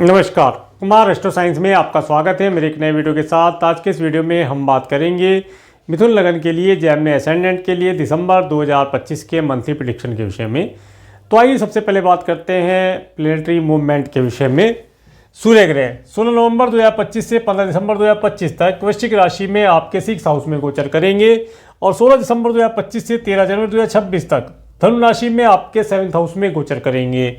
नमस्कार, Kumar astro science में आपका स्वागत है मेरे एक नए वीडियो के साथ। आज के इस वीडियो में हम बात करेंगे मिथुन लगन के लिए जेमिनी असेंडेंट के लिए दिसंबर 2025 के मंथली प्रेडिक्शन के विषय में। तो आइए सबसे पहले बात करते हैं प्लेनेटरी मूवमेंट के विषय में। सूर्य ग्रह 16 नवंबर 2025 से 15 दिसंबर 2025 तक वृश्चिक राशि में आपके 6 हाउस में गोचर करेंगे और 16 दिसंबर 2025 से 13 जनवरी 2026 तक धनु राशि में आपके 7th हाउस में गोचर करेंगे।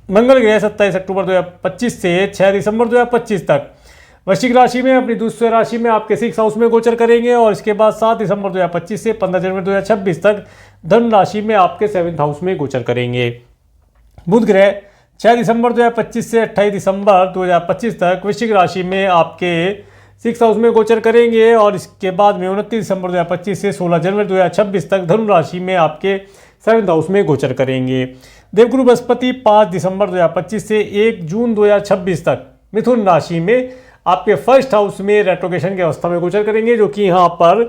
मंगल ग्रह 27 अक्टूबर 2025 से 6 दिसंबर 2025 तक वृश्चिक राशि में अपनी दूसरी राशि में आपके 6 हाउस में गोचर करेंगे और इसके बाद 7 दिसंबर 2025 से 15 जनवरी 2026 तक धनु राशि में आपके 7th हाउस में गोचर करेंगे। बुध ग्रह 6 दिसंबर 2025 से 28 दिसंबर 2025 तक वृश्चिक राशि में आपके 6 हाउस में गोचर करेंगे और इसके बाद में 29 दिसंबर 2025 से 16 जनवरी 2026 तक धनु राशि में आपके 7th हाउस में गोचर करेंगे। देवगुरु बृहस्पति 5 दिसंबर 2025 से 1 जून 2026 तक मिथुन राशि में आपके 1st हाउस में रेट्रोगेशन की अवस्था में गोचर करेंगे, जो कि यहाँ पर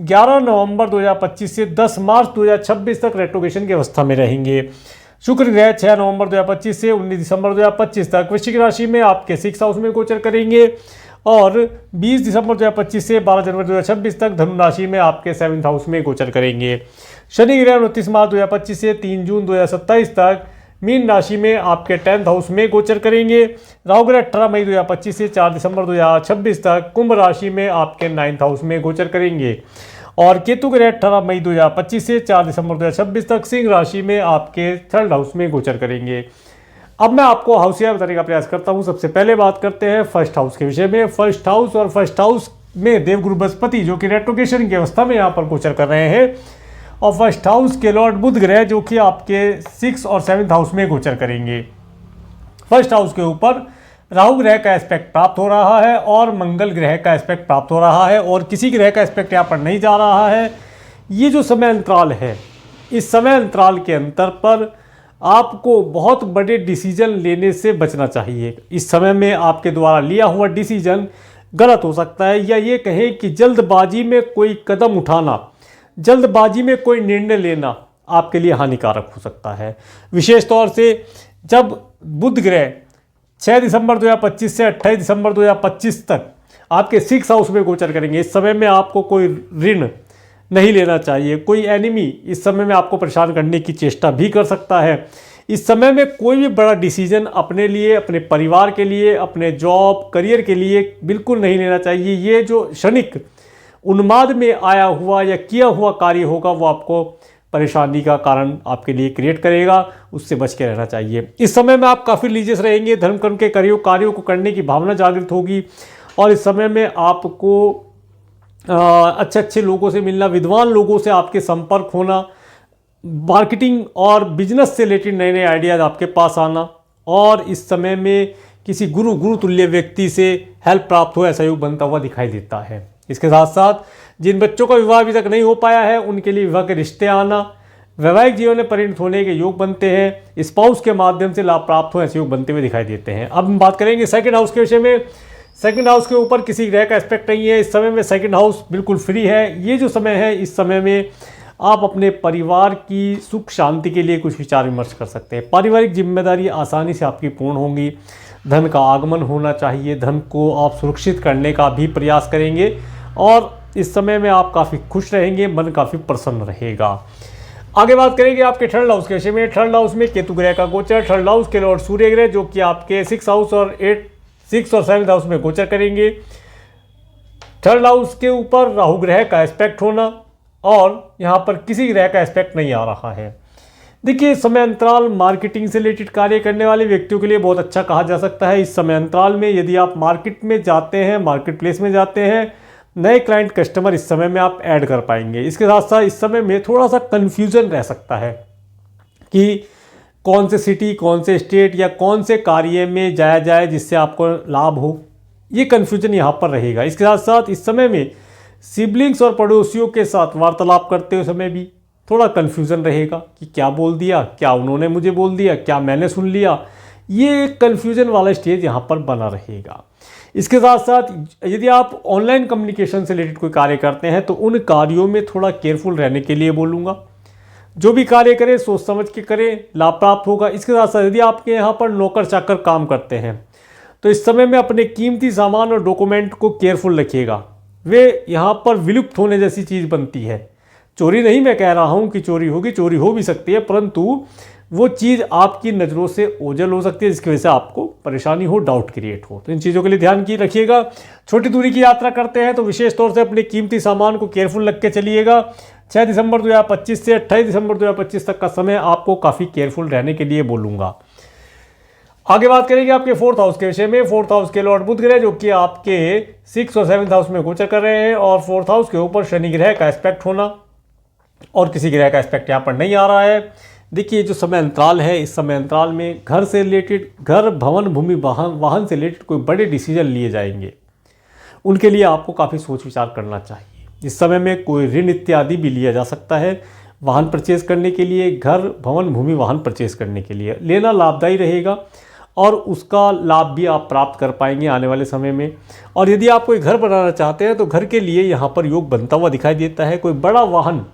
11 नवंबर 2025 से 10 मार्च 2026 तक रेट्रोगेशन की अवस्था में रहेंगे। शुक्र ग्रह 6 नवंबर 2025 से 19 दिसंबर 2025 तक वृश्चिक राशि में आपके 6 हाउस में गोचर करेंगे और 20 दिसंबर 2025 से 12 जनवरी 2026 तक धनु राशि में आपके 7th हाउस में गोचर करेंगे। शनि ग्रह 29 मार्च 2025 से 3 जून 2027 तक मीन राशि में आपके 10th हाउस में गोचर करेंगे। राहु ग्रह 18 मई 2025 से 4 दिसंबर 2026 तक कुंभ राशि में आपके 9th हाउस में गोचर करेंगे और केतु ग्रह 18 मई 2025 से 4 दिसंबर 2026 तक सिंह राशि में आपके 3rd हाउस में गोचर करेंगे। अब मैं आपको हाउसिया बताने का प्रयास करता हूं। सबसे पहले बात करते हैं 1st हाउस के विषय में। 1st हाउस और 1st हाउस में देवगुरु बृहस्पति जो कि रेट्रोगेशन की अवस्था में यहाँ पर गोचर कर रहे हैं और 1st हाउस के लॉर्ड बुध ग्रह जो कि आपके 6 और 7th हाउस में गोचर करेंगे। 1st हाउस के ऊपर राहु ग्रह का एस्पेक्ट प्राप्त हो रहा है और मंगल ग्रह का एस्पेक्ट प्राप्त हो रहा है और किसी ग्रह का एस्पेक्ट यहाँ पर नहीं जा रहा है। ये जो समय अंतराल है, इस समय अंतराल के अंतर पर आपको बहुत बड़े डिसीजन लेने से बचना चाहिए। इस समय में आपके द्वारा लिया हुआ डिसीजन गलत हो सकता है, या ये कहें कि जल्दबाजी में कोई कदम उठाना, जल्दबाजी में कोई निर्णय लेना आपके लिए हानिकारक हो सकता है। विशेष तौर से जब बुध ग्रह 6 दिसंबर 2025 से 28 दिसंबर 2025 तक आपके 6 हाउस में गोचर करेंगे, इस समय में आपको कोई ऋण नहीं लेना चाहिए। कोई एनिमी इस समय में आपको परेशान करने की चेष्टा भी कर सकता है। इस समय में कोई भी बड़ा डिसीजन अपने लिए, अपने परिवार के लिए, अपने जॉब करियर के लिए बिल्कुल नहीं लेना चाहिए। ये जो क्षणिक उन्माद में आया हुआ या किया हुआ कार्य होगा वो आपको परेशानी का कारण आपके लिए क्रिएट करेगा, उससे बच के रहना चाहिए। इस समय में आप काफ़ी रिलीजियस रहेंगे, धर्म कर्म के कार्यों को करने की भावना जागृत होगी और इस समय में आपको अच्छे अच्छे लोगों से मिलना, विद्वान लोगों से आपके संपर्क होना, मार्केटिंग और बिजनेस से रिलेटेड नए नए आइडियाज़ आपके पास आना और इस समय में किसी गुरु तुल्य व्यक्ति से हेल्प प्राप्त हो, ऐसा योग बनता हुआ दिखाई देता है। इसके साथ साथ जिन बच्चों का विवाह अभी तक नहीं हो पाया है उनके लिए विवाह के रिश्ते आना, वैवाहिक जीवन में परिणत होने के योग बनते हैं, स्पाउस के माध्यम से लाभ प्राप्त हो, ऐसे योग बनते हुए दिखाई देते हैं। अब हम बात करेंगे 2nd हाउस के विषय में। 2nd हाउस के ऊपर किसी ग्रह का एस्पेक्ट नहीं है। इस समय में 2nd हाउस बिल्कुल फ्री है। ये जो समय है, इस समय में आप अपने परिवार की सुख शांति के लिए कुछ विचार विमर्श कर सकते हैं। पारिवारिक जिम्मेदारी आसानी से आपकी पूर्ण होंगी। धन का आगमन होना चाहिए, धन को आप सुरक्षित करने का भी प्रयास करेंगे और इस समय में आप काफ़ी खुश रहेंगे, मन काफ़ी प्रसन्न रहेगा। आगे बात करेंगे आपके 3rd हाउस के विषय में। 3rd हाउस में केतु ग्रह का गोचर। 3rd हाउस के लॉर्ड सूर्य ग्रह जो कि आपके 6 हाउस और 6 और 7th हाउस में गोचर करेंगे। 3rd हाउस के ऊपर राहु ग्रह का एस्पेक्ट होना और यहाँ पर किसी ग्रह का एस्पेक्ट नहीं आ रहा है। देखिए, समय अंतराल मार्केटिंग से रिलेटेड कार्य करने वाले व्यक्तियों के लिए बहुत अच्छा कहा जा सकता है। इस समय अंतराल में यदि आप मार्केट में जाते हैं, मार्केट प्लेस में जाते हैं, नए क्लाइंट कस्टमर इस समय में आप ऐड कर पाएंगे। इसके साथ साथ इस समय में थोड़ा सा कन्फ्यूजन रह सकता है कि कौन से सिटी, कौन से स्टेट या कौन से कार्य में जाया जाए जिससे आपको लाभ हो, ये कन्फ्यूजन यहाँ पर रहेगा। इसके साथ साथ इस समय में सिबलिंग्स और पड़ोसियों के साथ वार्तालाप करते हुए समय भी थोड़ा कन्फ्यूजन रहेगा कि क्या बोल दिया, क्या उन्होंने मुझे बोल दिया, क्या मैंने सुन लिया। ये कन्फ्यूजन वाला स्टेज यहाँ पर बना रहेगा। इसके साथ साथ यदि आप ऑनलाइन कम्युनिकेशन से रिलेटेड कोई कार्य करते हैं तो उन कार्यों में थोड़ा केयरफुल रहने के लिए बोलूँगा। जो भी कार्य करें सोच समझ के करें, लाभ प्राप्त होगा। इसके साथ साथ यदि आपके यहाँ पर नौकर चाकर काम करते हैं तो इस समय में अपने कीमती सामान और डॉक्यूमेंट को केयरफुल रखिएगा, वे यहाँ पर विलुप्त होने जैसी चीज़ बनती है। चोरी नहीं मैं कह रहा हूँ कि चोरी होगी, चोरी हो भी सकती है, परंतु वो चीज़ आपकी नज़रों से ओझल हो सकती है जिसकी वजह से आपको परेशानी हो, डाउट क्रिएट हो। तो इन चीज़ों के लिए ध्यान की रखिएगा। छोटी दूरी की यात्रा करते हैं तो विशेष तौर से अपने कीमती सामान को केयरफुल रख के चलिएगा। 6 दिसंबर 2025 से 28 दिसंबर 2025 तक का समय आपको काफ़ी केयरफुल रहने के लिए बोलूँगा। आगे बात करेंगे आपके 4th हाउस के विषय में। 4th हाउस के लॉर्ड बुध ग्रह जो कि आपके 6th और 7th हाउस में गोचर कर रहे हैं, और 4th हाउस के ऊपर शनि ग्रह का एस्पेक्ट होना, और किसी ग्रह का एस्पेक्ट यहाँ पर नहीं आ रहा है। देखिए जो समय अंतराल है, इस समय अंतराल में घर से रिलेटेड, घर भवन भूमि वाहन से रिलेटेड कोई बड़े डिसीजन लिए जाएंगे, उनके लिए आपको काफ़ी सोच विचार करना चाहिए। इस समय में कोई ऋण इत्यादि भी लिया जा सकता है वाहन परचेज करने के लिए, घर भवन भूमि वाहन परचेज करने के लिए लेना लाभदायी रहेगा, और उसका लाभ भी आप प्राप्त कर पाएंगे आने वाले समय में। और यदि आप कोई घर बनाना चाहते हैं तो घर के लिए यहाँ पर योग बनता हुआ दिखाई देता है। कोई बड़ा वाहन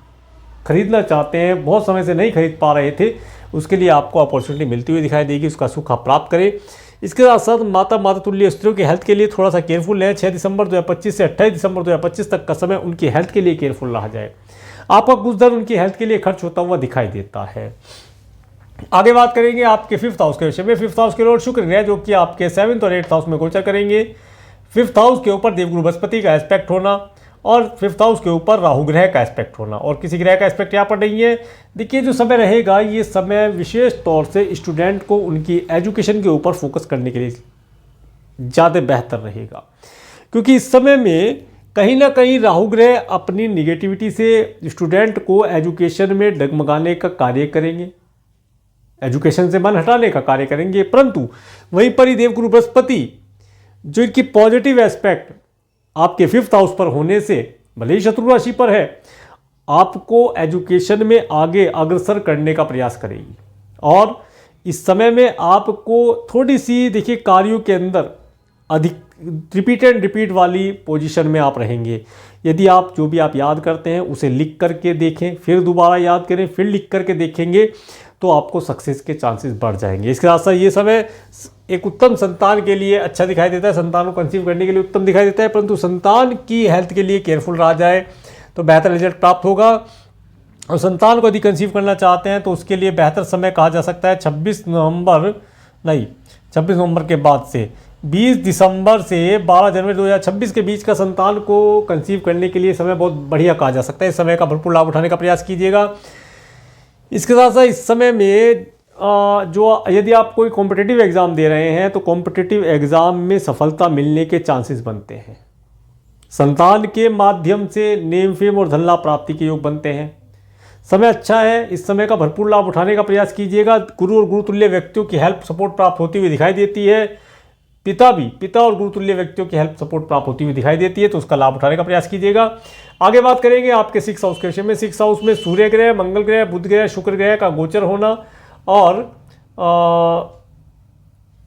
खरीदना चाहते हैं, बहुत समय से नहीं खरीद पा रहे थे, उसके लिए आपको अपॉर्चुनिटी मिलती हुई दिखाई देगी, उसका सुख आप प्राप्त करें। इसके साथ साथ माता तुल्य स्त्रियों की हेल्थ के लिए थोड़ा सा केयरफुल है। 6 दिसंबर 2025 से 28 दिसंबर 2025 तक का समय उनकी हेल्थ के लिए केयरफुल रहा जाए। आपका कुछ धन उनकी हेल्थ के लिए खर्च होता हुआ दिखाई देता है। आगे बात करेंगे आपके 5th हाउस के विषय में। 5th हाउस के लॉर्ड शुक्र ग्रह जो कि आपके 7th और 8th हाउस में गोचर करेंगे। 5th हाउस के ऊपर देवगुरु बृहस्पति का एस्पेक्ट होना, और 5th हाउस के ऊपर राहु ग्रह का एस्पेक्ट होना, और किसी ग्रह का एस्पेक्ट यहाँ पर नहीं है। देखिए जो समय रहेगा, ये समय विशेष तौर से स्टूडेंट को उनकी एजुकेशन के ऊपर फोकस करने के लिए ज़्यादा बेहतर रहेगा, क्योंकि इस समय में कहीं ना कहीं राहु ग्रह अपनी निगेटिविटी से स्टूडेंट को एजुकेशन में डगमगाने का कार्य करेंगे, एजुकेशन से मन हटाने का कार्य करेंगे। परंतु वहीं पर ही देवगुरु बृहस्पति जो इनकी पॉजिटिव एस्पेक्ट आपके 5th हाउस पर होने से, भले ही शत्रु राशि पर है, आपको एजुकेशन में आगे अग्रसर करने का प्रयास करेगी। और इस समय में आपको थोड़ी सी देखिए कार्यों के अंदर अधिक रिपीट एंड रिपीट वाली पोजीशन में आप रहेंगे। यदि आप जो भी आप याद करते हैं उसे लिख करके देखें, फिर दोबारा याद करें, फिर लिख करके देखेंगे, तो आपको सक्सेस के चांसेस बढ़ जाएंगे। इसके साथ साथ ये समय एक उत्तम संतान के लिए अच्छा दिखाई देता है, संतान को कंसीव करने के लिए उत्तम दिखाई देता है, परंतु संतान की हेल्थ के लिए केयरफुल रहा जाए तो बेहतर रिजल्ट प्राप्त होगा। और संतान को यदि कंसीव करना चाहते हैं तो उसके लिए बेहतर समय कहा जा सकता है 26 नवंबर के बाद से 20 दिसंबर से 12 जनवरी 2026 के बीच का संतान को कंसीव करने के लिए समय बहुत बढ़िया कहा जा सकता है। इस समय का भरपूर लाभ उठाने का प्रयास कीजिएगा। इसके साथ साथ इस समय में जो यदि आप कोई कॉम्पिटिटिव एग्ज़ाम दे रहे हैं तो कॉम्पिटिटिव एग्ज़ाम में सफलता मिलने के चांसेस बनते हैं। संतान के माध्यम से नेम फेम और धन लाभ प्राप्ति के योग बनते हैं। समय अच्छा है, इस समय का भरपूर लाभ उठाने का प्रयास कीजिएगा। गुरु और गुरुतुल्य व्यक्तियों की हेल्प सपोर्ट प्राप्त होती हुई दिखाई देती है। पिता और गुरुतुल्य व्यक्तियों की हेल्प सपोर्ट प्राप्त होती हुई दिखाई देती है, तो उसका लाभ उठाने का प्रयास कीजिएगा। आगे बात करेंगे आपके 6 हाउस के विषय में। 6 हाउस में सूर्य ग्रह, मंगल ग्रह, बुध ग्रह, शुक्र ग्रह का गोचर होना, और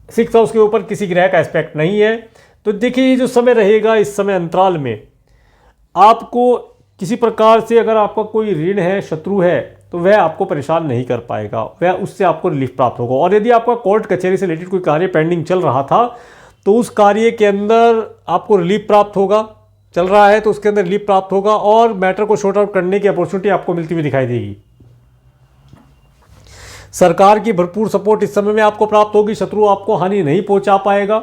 6 हाउस के ऊपर किसी ग्रह का एस्पेक्ट नहीं है। तो देखिए ये जो समय रहेगा, इस समय अंतराल में आपको किसी प्रकार से अगर आपका कोई ऋण है, शत्रु है, तो वह आपको परेशान नहीं कर पाएगा, वह उससे आपको रिलीफ प्राप्त होगा। और यदि आपका कोर्ट कचहरी से रिलेटेड कोई कार्य पेंडिंग चल रहा था तो उस कार्य के अंदर आपको रिलीफ प्राप्त होगा, चल रहा है तो उसके अंदर रिलीफ प्राप्त होगा, और मैटर को शॉर्ट आउट करने की अपॉर्चुनिटी आपको मिलती हुई दिखाई देगी। सरकार की भरपूर सपोर्ट इस समय में आपको प्राप्त होगी। शत्रु आपको हानि नहीं पहुंचा पाएगा,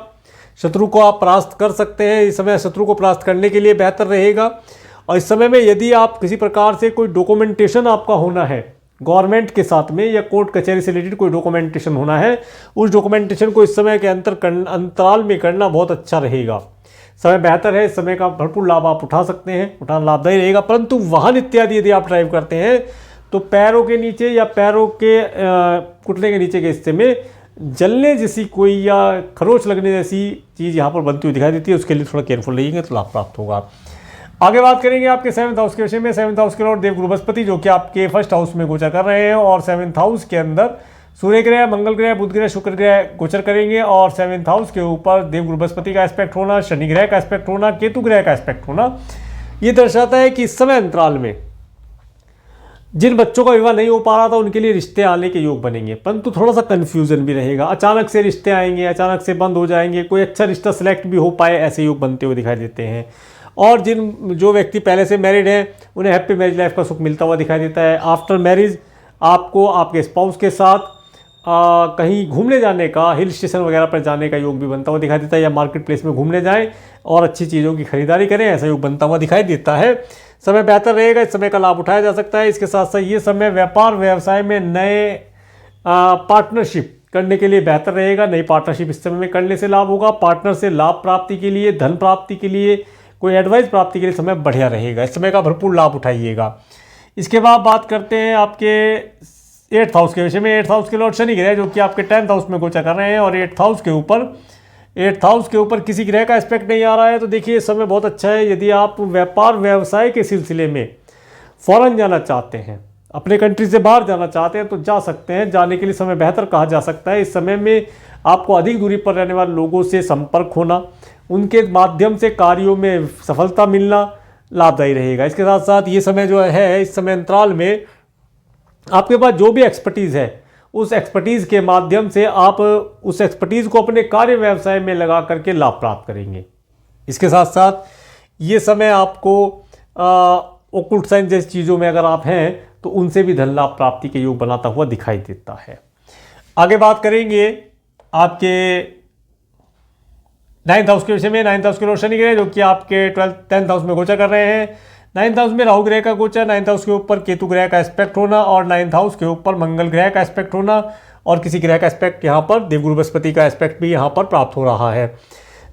शत्रु को आप परास्त कर सकते हैं। इस समय शत्रु को परास्त करने के लिए बेहतर रहेगा। और इस समय में यदि आप किसी प्रकार से कोई डॉक्यूमेंटेशन आपका होना है गवर्नमेंट के साथ में, या कोर्ट कचहरी से रिलेटेड कोई डॉक्यूमेंटेशन होना है, उस डॉक्यूमेंटेशन को इस समय के अंतराल में करना बहुत अच्छा रहेगा। समय बेहतर है, इस समय का भरपूर लाभ आप उठा सकते हैं, उठाना लाभदायी रहेगा। परंतु वाहन इत्यादि यदि आप ड्राइव करते हैं तो पैरों के नीचे या पैरों के घुटने के नीचे के हिस्से में जलने जैसी कोई या खरोच लगने जैसी चीज़ यहाँ पर बनती हुई दिखाई देती है, उसके लिए थोड़ा केयरफुल रहिएगा तो लाभ प्राप्त होगा। आगे बात करेंगे आपके 7th हाउस के विषय में। 7th हाउस के लॉर्ड देवगुरु बृहस्पति जो कि आपके 1st हाउस में गोचर कर रहे हैं, और 7th हाउस के अंदर सूर्य ग्रह, मंगल ग्रह, बुध ग्रह, शुक्र ग्रह गोचर करेंगे। और 7th हाउस के ऊपर देवगुरु बृहस्पति का एस्पेक्ट होना, शनि ग्रह का एस्पेक्ट होना, केतु ग्रह का एस्पेक्ट होना, ये दर्शाता है कि इस समय अंतराल में जिन बच्चों का विवाह नहीं हो पा रहा था उनके लिए रिश्ते आने के योग बनेंगे, परंतु थोड़ा सा कन्फ्यूजन भी रहेगा। अचानक से रिश्ते आएंगे, अचानक से बंद हो जाएंगे, कोई अच्छा रिश्ता सेलेक्ट भी हो पाए, ऐसे योग बनते हुए दिखाई देते हैं। और जो व्यक्ति पहले से मैरिड हैं उन्हें हैप्पी मैरिज लाइफ का सुख मिलता हुआ दिखाई देता है। आफ्टर मैरिज आपको आपके स्पाउस के साथ कहीं घूमने जाने का, हिल स्टेशन वगैरह पर जाने का योग भी बनता हुआ दिखाई देता है, या मार्केट प्लेस में घूमने जाएं और अच्छी चीज़ों की खरीदारी करें, ऐसा योग बनता हुआ दिखाई देता है। समय बेहतर रहेगा, इस समय का लाभ उठाया जा सकता है। इसके साथ साथ ये समय व्यापार व्यवसाय में नए पार्टनरशिप करने के लिए बेहतर रहेगा। नई पार्टनरशिप इस समय में करने से लाभ होगा। पार्टनर से लाभ प्राप्ति के लिए, धन प्राप्ति के लिए, कोई एडवाइस प्राप्ति के लिए समय बढ़िया रहेगा। इस समय का भरपूर लाभ उठाइएगा। इसके बाद बात करते हैं आपके 8th हाउस के विषय में। 8th हाउस के लॉर्ड शनि ग्रह जो कि आपके 10th हाउस में गोचर कर रहे हैं, और 8th हाउस के ऊपर किसी ग्रह का एस्पेक्ट नहीं आ रहा है। तो देखिए समय बहुत अच्छा है। यदि आप व्यापार व्यवसाय के सिलसिले में फॉरेन जाना चाहते हैं, अपने कंट्री से बाहर जाना चाहते हैं, तो जा सकते हैं। जाने के लिए समय बेहतर कहा जा सकता है। इस समय में आपको अधिक दूरी पर रहने वाले लोगों से संपर्क होना, उनके माध्यम से कार्यों में सफलता मिलना लाभदायी रहेगा। इसके साथ साथ ये समय जो है, इस समय अंतराल में आपके पास जो भी एक्सपर्टीज़ है, उस एक्सपर्टीज़ के माध्यम से आप उस एक्सपर्टीज़ को अपने कार्य व्यवसाय में लगा करके लाभ प्राप्त करेंगे। इसके साथ साथ ये समय आपको ओकुल्ट साइंस जैसी चीज़ों में अगर आप हैं तो उनसे भी धन लाभ प्राप्ति के योग बनाता हुआ दिखाई देता है। आगे बात करेंगे आपके 9th हाउस के विषय में। 9th हाउस के लॉर्ड शनि ग्रह जो कि आपके 10th हाउस में गोचर कर रहे हैं। 9th हाउस में राहु ग्रह का गोचर, 9th हाउस के ऊपर केतु ग्रह का एस्पेक्ट होना, और 9th हाउस के ऊपर मंगल ग्रह का एस्पेक्ट होना, और किसी ग्रह का एस्पेक्ट यहाँ पर देवगुरु बृहस्पति का एस्पेक्ट भी यहाँ पर प्राप्त हो रहा है।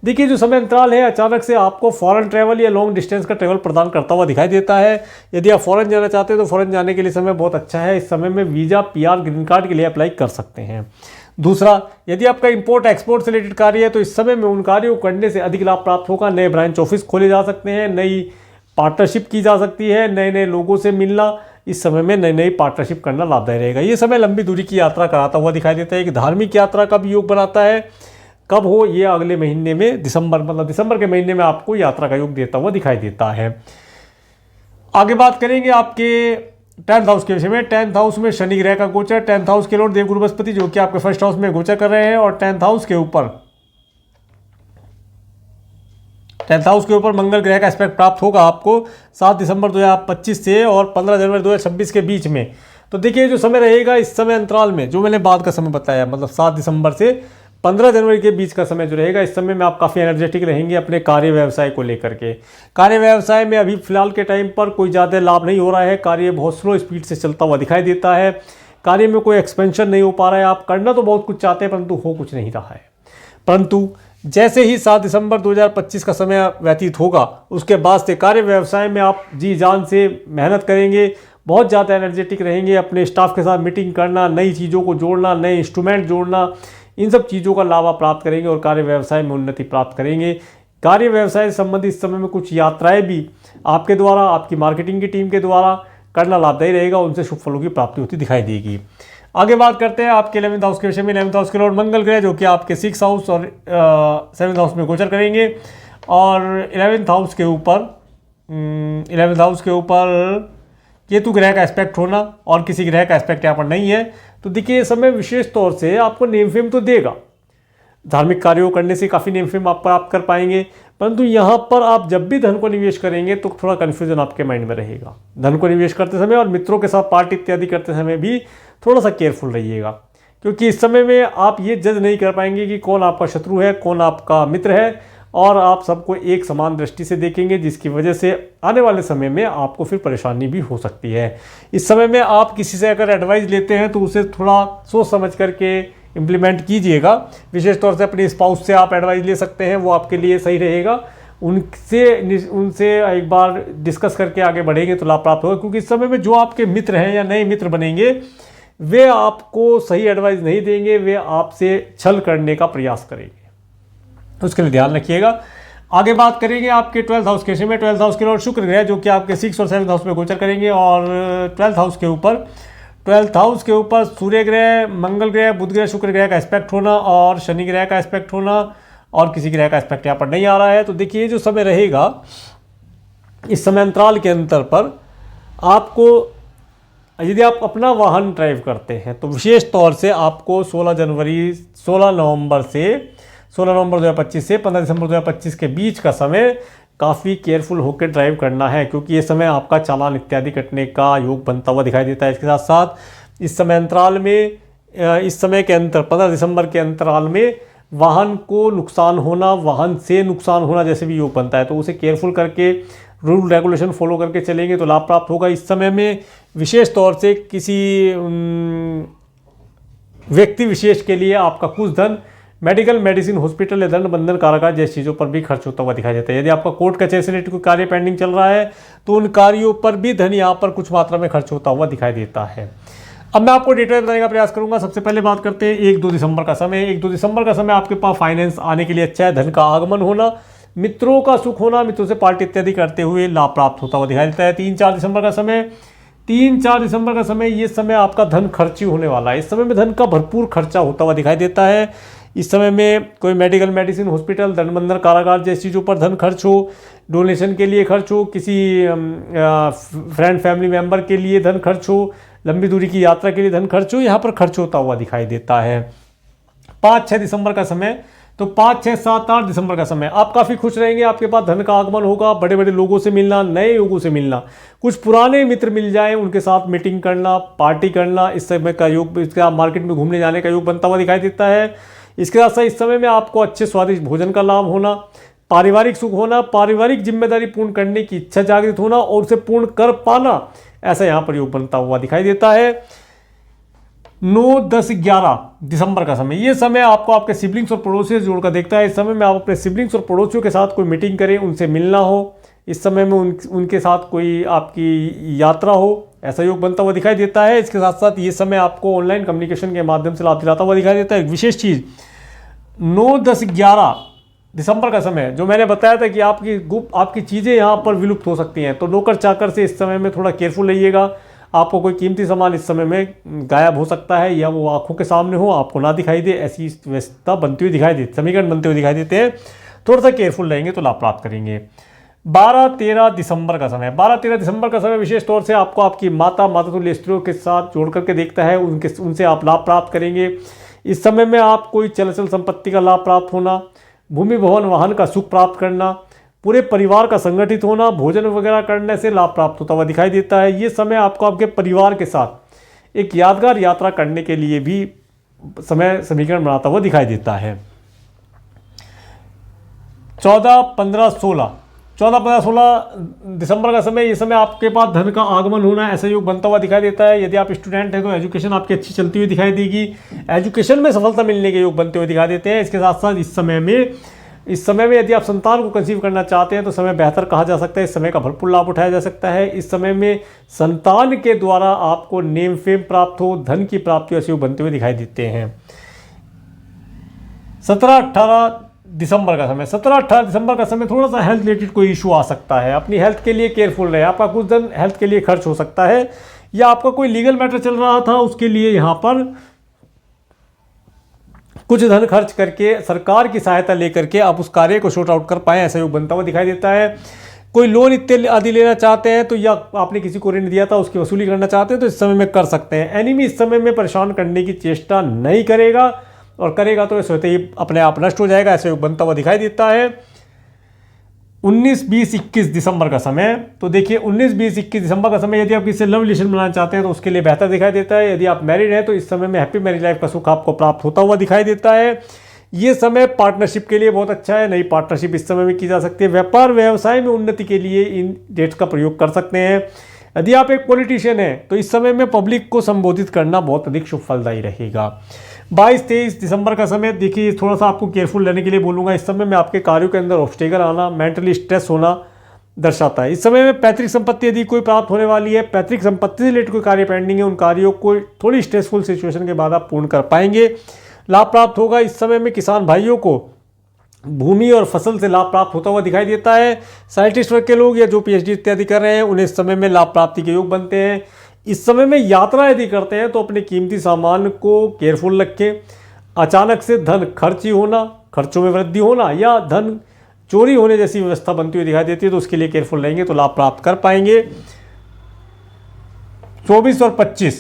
देखिए जो समय अंतराल है अचानक से आपको फॉरेन ट्रैवल या लॉन्ग डिस्टेंस का ट्रैवल प्रदान करता हुआ दिखाई देता है। यदि आप फॉरेन जाना चाहते हैं तो फॉरेन जाने के लिए समय बहुत अच्छा है। इस समय में वीज़ा, PR, ग्रीन कार्ड के लिए अप्लाई कर सकते हैं। दूसरा, यदि आपका इंपोर्ट एक्सपोर्ट से रिलेटेड कार्य है तो इस समय में उन कार्यों को करने से अधिक लाभ प्राप्त होगा। नए ब्रांच ऑफिस खोले जा सकते हैं, नई पार्टनरशिप की जा सकती है, नए नए लोगों से मिलना, इस समय में नई नई पार्टनरशिप करना लाभदायी रहेगा। ये समय लंबी दूरी की यात्रा कराता हुआ दिखाई देता है। कि धार्मिक यात्रा का भी योग बनाता है। कब हो, ये अगले महीने में दिसंबर के महीने में आपको यात्रा का योग देता हुआ दिखाई देता है। आगे बात करेंगे आपके 10th हाउस के विषय में। 10th हाउस में शनि ग्रह का गोचर, 10th हाउस के लॉर्ड देवगुरु बृहस्पति जो कि आपके 1st हाउस में गोचर कर रहे हैं, और 10th हाउस के ऊपर मंगल ग्रह का एस्पेक्ट प्राप्त होगा आपको 7 दिसंबर 2025 से और 15 जनवरी 2026 के बीच में। तो देखिए जो समय रहेगा इस समय अंतराल में, जो मैंने बाद का समय बताया, मतलब 7 दिसंबर से 15 जनवरी के बीच का समय जो रहेगा, इस समय में आप काफ़ी एनर्जेटिक रहेंगे अपने कार्य व्यवसाय को लेकर के। कार्य व्यवसाय में अभी फिलहाल के टाइम पर कोई ज़्यादा लाभ नहीं हो रहा है। कार्य बहुत स्लो स्पीड से चलता हुआ दिखाई देता है। कार्य में कोई एक्सपेंशन नहीं हो पा रहा है। आप करना तो बहुत कुछ चाहते हैं परंतु हो कुछ नहीं रहा है। परंतु जैसे ही 7 दिसंबर 2025 का समय व्यतीत होगा उसके बाद से कार्य व्यवसाय में आप जी जान से मेहनत करेंगे, बहुत ज़्यादा एनर्जेटिक रहेंगे। अपने स्टाफ के साथ मीटिंग करना, नई चीज़ों को जोड़ना, नए इंस्ट्रूमेंट जोड़ना, इन सब चीज़ों का लाभ आप प्राप्त करेंगे और कार्य व्यवसाय में उन्नति प्राप्त करेंगे। कार्य व्यवसाय से संबंधित इस समय में कुछ यात्राएं भी आपके द्वारा, आपकी मार्केटिंग की टीम के द्वारा करना लाभदायी रहेगा। उनसे शुभ फलों की प्राप्ति होती दिखाई देगी। आगे बात करते हैं आपके 11th हाउस के विषय में। 11th हाउस के लॉर्ड मंगल ग्रह जो कि आपके 6th हाउस और 7th हाउस में गोचर करेंगे, और 11th हाउस के ऊपर केतु ग्रह का एस्पेक्ट होना, और किसी ग्रह का एस्पेक्ट यहाँ पर नहीं है। तो देखिए ये समय विशेष तौर से आपको नेम फेम तो देगा। धार्मिक कार्यों करने से काफ़ी नेम फेम आप प्राप्त कर पाएंगे, परंतु यहाँ पर आप जब भी धन को निवेश करेंगे तो थोड़ा कन्फ्यूजन आपके माइंड में रहेगा। धन को निवेश करते समय और मित्रों के साथ पार्टी इत्यादि करते समय भी थोड़ा सा केयरफुल रहिएगा, क्योंकि इस समय में आप ये जज नहीं कर पाएंगे कि कौन आपका शत्रु है, कौन आपका मित्र है, और आप सबको एक समान दृष्टि से देखेंगे, जिसकी वजह से आने वाले समय में आपको फिर परेशानी भी हो सकती है। इस समय में आप किसी से अगर एडवाइस लेते हैं तो उसे थोड़ा सोच समझ करके इम्प्लीमेंट कीजिएगा। विशेष तौर से अपने स्पाउस से आप एडवाइस ले सकते हैं, वो आपके लिए सही रहेगा। उनसे एक बार डिस्कस करके आगे बढ़ेंगे तो लाभ प्राप्त होगा, क्योंकि इस समय में जो आपके मित्र हैं या नए मित्र बनेंगे वे आपको सही एडवाइस नहीं देंगे, वे आपसे छल करने का प्रयास करेंगे, उसके लिए ध्यान रखिएगा। आगे बात करेंगे आपके 12th हाउस के विषय में। 12th हाउस के लॉर्ड शुक्र ग्रह जो कि आपके 6th और 7th हाउस में गोचर करेंगे, और 12th हाउस के ऊपर सूर्य ग्रह, मंगल ग्रह, बुध ग्रह, शुक्र ग्रह का एस्पेक्ट होना, और शनि ग्रह का एस्पेक्ट होना, और किसी ग्रह का एस्पेक्ट यहाँ पर नहीं आ रहा है। तो देखिए जो समय रहेगा इस समय अंतराल के अंतर पर आपको यदि आप अपना वाहन ड्राइव करते हैं तो विशेष तौर से आपको 16 नवंबर 2025 से 15 दिसंबर 2025 के बीच का समय काफ़ी केयरफुल होकर ड्राइव करना है, क्योंकि ये समय आपका चालान इत्यादि कटने का योग बनता हुआ दिखाई देता है। इसके साथ साथ इस समय अंतराल में, इस समय के अंतर 15 दिसंबर के अंतराल में वाहन को नुकसान होना, वाहन से नुकसान होना जैसे भी योग बनता है, तो उसे केयरफुल करके रूल रेगुलेशन फॉलो करके चलेंगे तो लाभ प्राप्त होगा। इस समय में विशेष तौर से किसी व्यक्ति विशेष के लिए आपका कुछ धन मेडिकल, मेडिसिन, हॉस्पिटल या दंड बंधन, कारागार जैसी चीज़ों पर भी खर्च होता हुआ दिखाई देता है। यदि आपका कोर्ट कचहरी से रिलेटेड कोई कार्य पेंडिंग चल रहा है तो उन कार्यों पर भी धन यहाँ पर कुछ मात्रा में खर्च होता हुआ दिखाई देता है। अब मैं आपको डिटेल बताने का प्रयास करूंगा। सबसे पहले बात करते हैं 1-2 दिसंबर का समय। 1-2 दिसंबर का समय आपके पास फाइनेंस आने के लिए अच्छा है, धन का आगमन होना, मित्रों का सुख होना, मित्रों से पार्टी इत्यादि करते हुए लाभ प्राप्त होता हुआ दिखाई देता है। 3-4 दिसंबर का समय, 3-4 दिसंबर का समय, ये समय आपका धन खर्ची होने वाला है। इस समय में धन का भरपूर खर्चा होता हुआ दिखाई देता है। इस समय में कोई मेडिकल, मेडिसिन, हॉस्पिटल, दंड बंधन, कारागार जैसी चीज़ों पर धन खर्च हो, डोनेशन के लिए खर्च हो, किसी फ्रेंड फैमिली मेंबर के लिए धन खर्च हो, लंबी दूरी की यात्रा के लिए धन खर्च हो, यहाँ पर खर्च होता हुआ दिखाई देता है। 5-6 दिसंबर का समय, तो 5, 6, 7, 8 दिसंबर का समय आप काफ़ी खुश रहेंगे। आपके पास धन का आगमन होगा, बड़े बड़े लोगों से मिलना, नए लोगों से मिलना, कुछ पुराने मित्र मिल जाएं, उनके साथ मीटिंग करना, पार्टी करना, इस समय का योग, इसका मार्केट में घूमने जाने का योग बनता हुआ दिखाई देता है। इसके साथ साथ इस समय में आपको अच्छे स्वादिष्ट भोजन का लाभ होना, पारिवारिक सुख होना, पारिवारिक जिम्मेदारी पूर्ण करने की इच्छा जागृत होना और उसे पूर्ण कर पाना, ऐसा यहाँ पर योग बनता हुआ दिखाई देता है। 9, 10, 11 दिसंबर का समय, ये समय आपको आपके सिबलिंग्स और पड़ोसियों से जोड़कर देखता है। इस समय में आप अपने सिबलिंग्स और पड़ोसियों के साथ कोई मीटिंग करें, उनसे मिलना हो, इस समय में उनके साथ कोई आपकी यात्रा हो, ऐसा योग बनता हुआ दिखाई देता है। इसके साथ साथ ये समय आपको ऑनलाइन कम्युनिकेशन के माध्यम से लाभ दिलाता हुआ दिखाई देता है। एक विशेष चीज़ 9, 10, 11 दिसंबर का समय, जो मैंने बताया था कि आपकी चीज़ें यहाँ पर विलुप्त हो सकती हैं, तो नौकर चाकर से इस समय में थोड़ा केयरफुल रहिएगा। आपको कोई कीमती सामान इस समय में गायब हो सकता है या वो आंखों के सामने हो, आपको ना दिखाई दे, ऐसी व्यवस्था बनती हुई दिखाई देती, समीकरण बनते हुए दिखाई देते हैं। थोड़ा सा केयरफुल रहेंगे तो लाभ प्राप्त करेंगे। 12-13 दिसंबर का समय, 12-13 दिसंबर का समय विशेष तौर से आपको आपकी मातातुल्य स्त्रियों के साथ जोड़ करके देखता है, उनसे आप लाभ प्राप्त करेंगे। इस समय में आप कोई चल संपत्ति का लाभ प्राप्त होना, भूमि भवन वाहन का सुख प्राप्त करना, पूरे परिवार का संगठित होना, भोजन वगैरह करने से लाभ प्राप्त होता हुआ दिखाई देता है। ये समय आपको आपके परिवार के साथ एक यादगार यात्रा करने के लिए भी समय समीकरण बनाता हुआ दिखाई देता है। 14-15-16 दिसंबर का समय, ये समय आपके पास धन का आगमन होना, ऐसा योग बनता हुआ दिखाई देता है। यदि आप स्टूडेंट हैं तो एजुकेशन आपकी अच्छी चलती हुई दिखाई देगी, एजुकेशन में सफलता मिलने के योग बनते हुए दिखाई देते हैं। इसके साथ साथ इस समय में यदि आप संतान को कंसीव करना चाहते हैं तो समय बेहतर कहा जा सकता है। इस समय का भरपूर लाभ उठाया जा सकता है। इस समय में संतान के द्वारा आपको नेम फेम प्राप्त हो, धन की प्राप्ति ऐसे योग बनते हुए दिखाई देते हैं। 17-18 दिसंबर का समय, 17-18 दिसंबर का समय थोड़ा सा हेल्थ रिलेटेड कोई इशू आ सकता है, अपनी हेल्थ के लिए केयरफुल रहे। आपका कुछ धन हेल्थ के लिए खर्च हो सकता है, या आपका कोई लीगल मैटर चल रहा था उसके लिए यहाँ पर कुछ धन खर्च करके सरकार की सहायता लेकर के आप उस कार्य को शॉर्ट आउट कर पाएँ, ऐसा योग बनता हुआ दिखाई देता है। कोई लोन इत्यादि लेना चाहते हैं तो, या आपने किसी को ऋण दिया था उसकी वसूली करना चाहते हैं तो इस समय में कर सकते हैं। एनिमी इस समय में परेशान करने की चेष्टा नहीं करेगा, और करेगा तो स्वतः ही अपने आप नष्ट हो जाएगा, ऐसे योग बनता हुआ दिखाई देता है। 19-20-21 दिसंबर का समय, तो देखिए 19-20-21 दिसंबर का समय, यदि आप किसी से लव रिलेशन बनाना चाहते हैं तो उसके लिए बेहतर दिखाई देता है। यदि आप मैरिड हैं तो इस समय में हैप्पी मैरिज लाइफ का सुख आपको प्राप्त होता हुआ दिखाई देता है। ये समय पार्टनरशिप के लिए बहुत अच्छा है, नई पार्टनरशिप इस समय में की जा सकती है। व्यापार व्यवसाय में उन्नति के लिए इन डेट्स का प्रयोग कर सकते हैं। यदि आप एक पॉलिटिशियन हैं तो इस समय में पब्लिक को संबोधित करना बहुत अधिक शुभ फलदायी रहेगा। 22-23 दिसंबर का समय, देखिए थोड़ा सा आपको केयरफुल रहने के लिए बोलूँगा। इस समय में आपके कार्यों के अंदर ऑब्स्टेकल आना, मेंटली स्ट्रेस होना दर्शाता है। इस समय में पैतृक संपत्ति यदि कोई प्राप्त होने वाली है, पैतृक संपत्ति से रिलेटेड कोई कार्य पेंडिंग है, उन कार्यों को थोड़ी स्ट्रेसफुल सिचुएशन के बाद आप पूर्ण कर पाएंगे, लाभ प्राप्त होगा। इस समय में किसान भाइयों को भूमि और फसल से लाभ प्राप्त होता हुआ दिखाई देता है। साइंटिस्ट वर्ग के लोग या जो PhD इत्यादि कर रहे हैं उन्हें इस समय में लाभ प्राप्ति के योग बनते हैं। इस समय में यात्रा यदि करते हैं तो अपने कीमती सामान को केयरफुल रखें। अचानक से धन खर्च होना, खर्चों में वृद्धि होना या धन चोरी होने जैसी व्यवस्था बनती हुई दिखाई देती है, तो उसके लिए केयरफुल रहेंगे तो लाभ प्राप्त कर पाएंगे। 24 और 25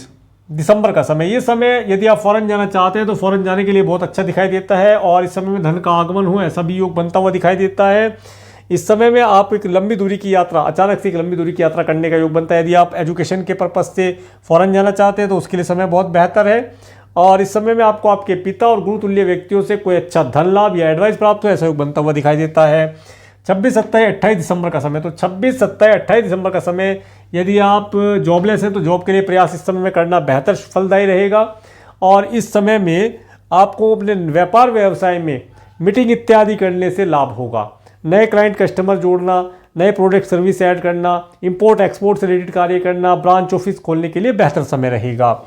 दिसंबर का समय, ये समय यदि आप फॉरेन जाना चाहते हैं तो फॉरेन जाने के लिए बहुत अच्छा दिखाई देता है और इस समय में धन का आगमन हो ऐसा भी योग बनता हुआ दिखाई देता है। इस समय में आप एक लंबी दूरी की यात्रा, अचानक से एक लंबी दूरी की यात्रा करने का योग बनता है। यदि आप एजुकेशन के पर्पज़ से फॉरेन जाना चाहते हैं तो उसके लिए समय बहुत बेहतर है और इस समय में आपको आपके पिता और गुरुतुल्य व्यक्तियों से कोई अच्छा धन लाभ या एडवाइस प्राप्त हो ऐसा योग बनता हुआ दिखाई देता है। 26, 27, 28 दिसंबर का समय, तो 26, 27, 28 दिसंबर का समय यदि आप जॉबलेस हैं तो जॉब के लिए प्रयास इस समय में करना बेहतर फलदायी रहेगा और इस समय में आपको अपने व्यापार व्यवसाय में मीटिंग इत्यादि करने से लाभ होगा। नए क्लाइंट कस्टमर जोड़ना, नए प्रोडक्ट सर्विस ऐड करना, इंपोर्ट एक्सपोर्ट से रिलेटेड कार्य करना, ब्रांच ऑफिस खोलने के लिए बेहतर समय रहेगा।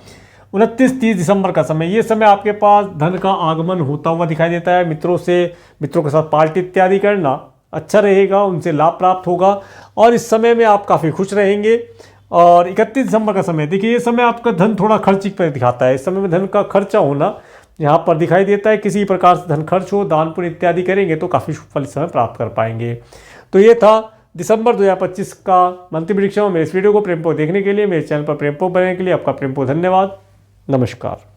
29, 30 दिसंबर का समय, ये समय आपके पास धन का आगमन होता हुआ दिखाई देता है। मित्रों के साथ पार्टी इत्यादि करना अच्छा रहेगा, उनसे लाभ प्राप्त होगा और इस समय में आप काफ़ी खुश रहेंगे। और 31 दिसंबर का समय, देखिए ये समय आपका धन थोड़ा खर्च पर दिखाता है। इस समय में धन का खर्चा होना यहाँ पर दिखाई देता है। किसी प्रकार से धन खर्च हो, दान पुण्य इत्यादि करेंगे तो काफ़ी फल इस समय प्राप्त कर पाएंगे। तो ये था दिसंबर 2025 का मंथली प्रेडिक्शन। मेरे इस वीडियो को प्रेमपूर्वक देखने के लिए, मेरे चैनल पर प्रेमपूर्वक बनने के लिए आपका प्रेमपूर्वक धन्यवाद। नमस्कार।